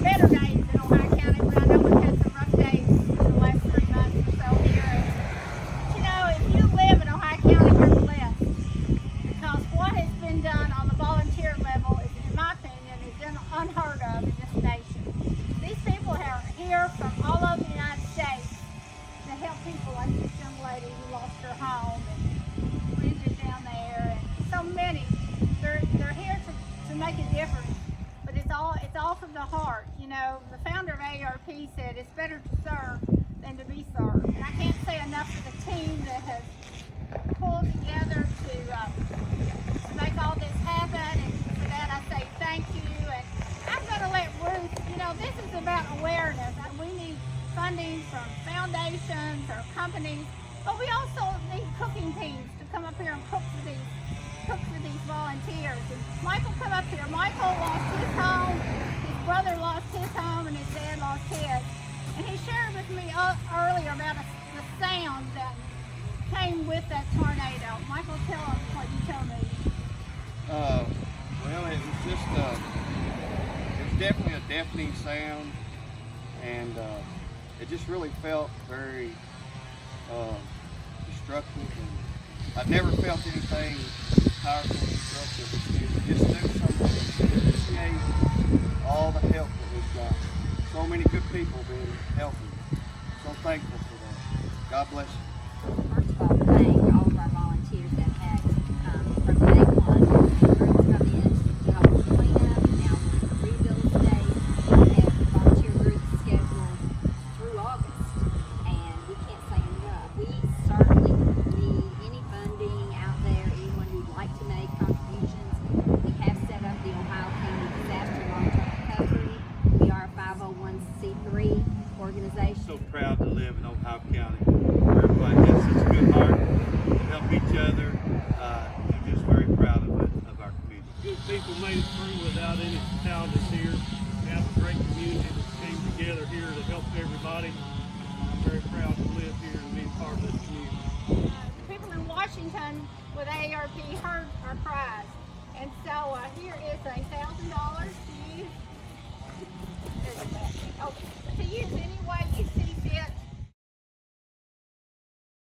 better days in Ohio County, but I know we've had some rough days in the last 3 months or so here. But you know, if you live in Ohio County, you're blessed. Because what has been done on the volunteer level is, in my opinion, is unheard of in this nation. These people are here from all over the United States to help people like this young lady who lost her home, and Bridget down there, and so many. They're here to make a difference, but it's all from the heart. You know, the founder of AARP said it's better to serve than to be served, and I can't say enough for the team that has pulled together to make all this happen, and for that I say thank you. And I'm going to let Ruth, you know, this is about awareness, and we need funding from foundations or companies, but we also need cooking teams to come up here and cook for these volunteers. And Michael, come up here. Michael lost his home, his brother lost his home, and his dad lost his. And he shared with me earlier about the sound that came with that tornado. Michael, tell us what you told me. Well, it was just, it was definitely a deafening sound, and it just really felt very destructive. And I've never felt anything powerful and destructive. Just do something to appreciate all the help that we've got. So many good people being helping. So thankful for that. God bless you. First of all, thank all of our volunteers that have from day one. Groups come in to help us clean up. Now we're in the rebuild stage. We have volunteer groups scheduled through August, and we can't say enough. We certainly need any funding out there, anyone who'd like to make contributions. We have set up the Ohio County Disaster Long-Term Recovery. We are a 501c3 organization. So proud to live in Ohio County. Everybody has such a good heart to help each other. I'm just very proud of our community. Good people made it through without any challenges here. We have a great community that came together here to help everybody. I'm very proud to live here and be part of this community. People in Washington with AARP heard our cries, and so here is $1,000 to use. Oh, to use any way you see